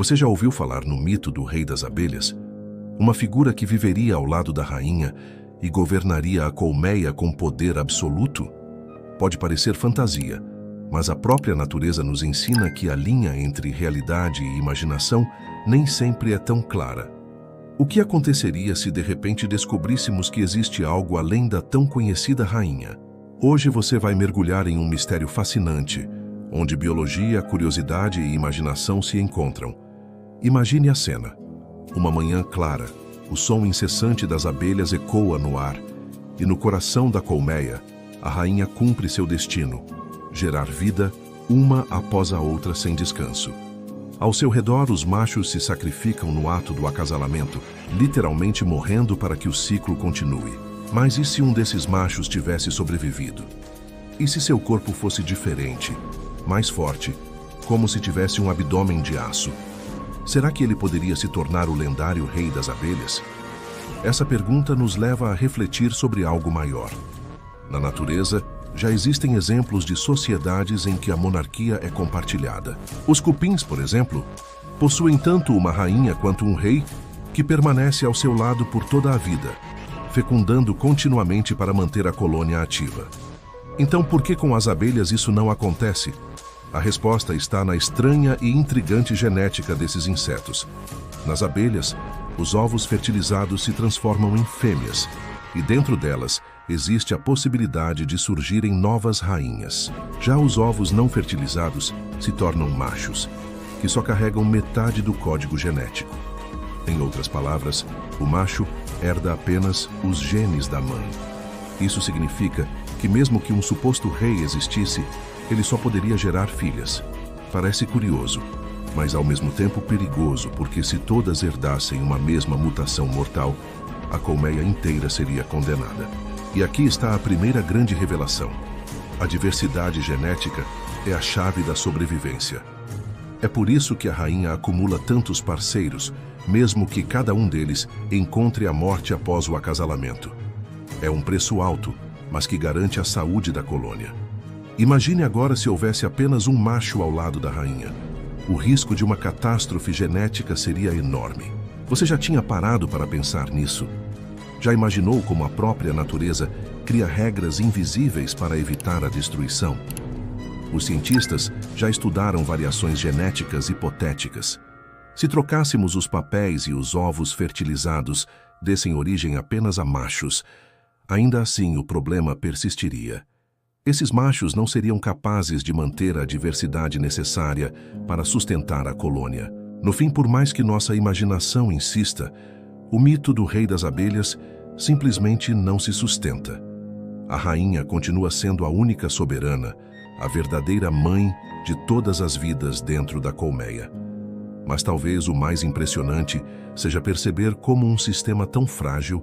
Você já ouviu falar no mito do rei das abelhas? Uma figura que viveria ao lado da rainha e governaria a colmeia com poder absoluto? Pode parecer fantasia, mas a própria natureza nos ensina que a linha entre realidade e imaginação nem sempre é tão clara. O que aconteceria se de repente descobríssemos que existe algo além da tão conhecida rainha? Hoje você vai mergulhar em um mistério fascinante, onde biologia, curiosidade e imaginação se encontram. Imagine a cena. Uma manhã clara, o som incessante das abelhas ecoa no ar, e no coração da colmeia, a rainha cumpre seu destino, gerar vida, uma após a outra sem descanso. Ao seu redor, os machos se sacrificam no ato do acasalamento, literalmente morrendo para que o ciclo continue. Mas e se um desses machos tivesse sobrevivido? E se seu corpo fosse diferente, mais forte, como se tivesse um abdômen de aço? Será que ele poderia se tornar o lendário rei das abelhas? Essa pergunta nos leva a refletir sobre algo maior. Na natureza, já existem exemplos de sociedades em que a monarquia é compartilhada. Os cupins, por exemplo, possuem tanto uma rainha quanto um rei que permanece ao seu lado por toda a vida, fecundando continuamente para manter a colônia ativa. Então, por que com as abelhas isso não acontece? A resposta está na estranha e intrigante genética desses insetos. Nas abelhas, os ovos fertilizados se transformam em fêmeas, e dentro delas existe a possibilidade de surgirem novas rainhas. Já os ovos não fertilizados se tornam machos, que só carregam metade do código genético. Em outras palavras, o macho herda apenas os genes da mãe. Isso significa que mesmo que um suposto rei existisse, ele só poderia gerar filhas. Parece curioso, mas ao mesmo tempo perigoso, porque se todas herdassem uma mesma mutação mortal, a colmeia inteira seria condenada. E aqui está a primeira grande revelação. A diversidade genética é a chave da sobrevivência. É por isso que a rainha acumula tantos parceiros, mesmo que cada um deles encontre a morte após o acasalamento. É um preço alto, mas que garante a saúde da colônia. Imagine agora se houvesse apenas um macho ao lado da rainha. O risco de uma catástrofe genética seria enorme. Você já tinha parado para pensar nisso? Já imaginou como a própria natureza cria regras invisíveis para evitar a destruição? Os cientistas já estudaram variações genéticas hipotéticas. Se trocássemos os papéis e os ovos fertilizados dessem origem apenas a machos, ainda assim o problema persistiria. Esses machos não seriam capazes de manter a diversidade necessária para sustentar a colônia. No fim, por mais que nossa imaginação insista, o mito do rei das abelhas simplesmente não se sustenta. A rainha continua sendo a única soberana, a verdadeira mãe de todas as vidas dentro da colmeia. Mas talvez o mais impressionante seja perceber como um sistema tão frágil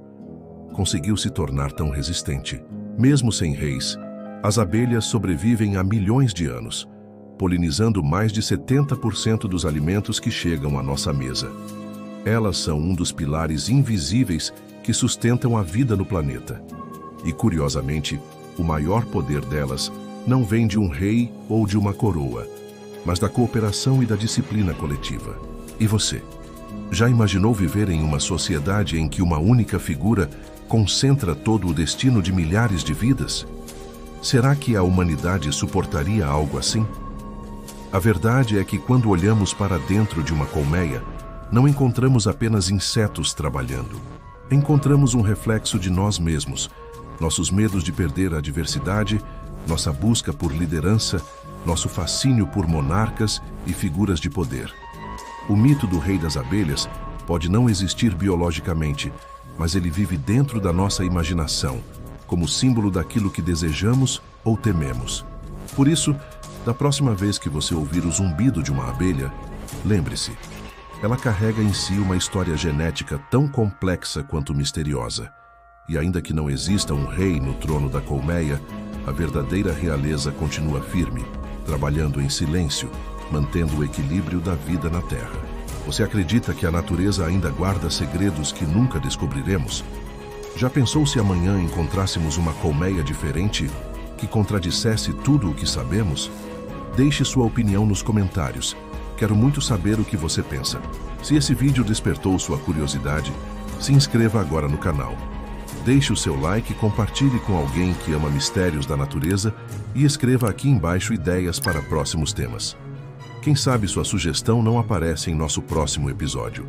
conseguiu se tornar tão resistente. Mesmo sem reis, as abelhas sobrevivem há milhões de anos, polinizando mais de 70% dos alimentos que chegam à nossa mesa. Elas são um dos pilares invisíveis que sustentam a vida no planeta. E, curiosamente, o maior poder delas não vem de um rei ou de uma coroa, mas da cooperação e da disciplina coletiva. E você? Já imaginou viver em uma sociedade em que uma única figura concentra todo o destino de milhares de vidas? Será que a humanidade suportaria algo assim? A verdade é que quando olhamos para dentro de uma colmeia, não encontramos apenas insetos trabalhando. Encontramos um reflexo de nós mesmos, nossos medos de perder a diversidade, nossa busca por liderança, nosso fascínio por monarcas e figuras de poder. O mito do rei das abelhas pode não existir biologicamente, mas ele vive dentro da nossa imaginação, como símbolo daquilo que desejamos ou tememos. Por isso, da próxima vez que você ouvir o zumbido de uma abelha, lembre-se, ela carrega em si uma história genética tão complexa quanto misteriosa. E ainda que não exista um rei no trono da colmeia, a verdadeira realeza continua firme, trabalhando em silêncio, mantendo o equilíbrio da vida na Terra. Você acredita que a natureza ainda guarda segredos que nunca descobriremos? Já pensou se amanhã encontrássemos uma colmeia diferente que contradissesse tudo o que sabemos? Deixe sua opinião nos comentários Quero muito saber o que você pensa. Se esse vídeo despertou sua curiosidade, se inscreva agora no canal. Deixe o seu like, compartilhe com alguém que ama mistérios da natureza e escreva aqui embaixo ideias para próximos temas. Quem sabe sua sugestão não aparece em nosso próximo episódio.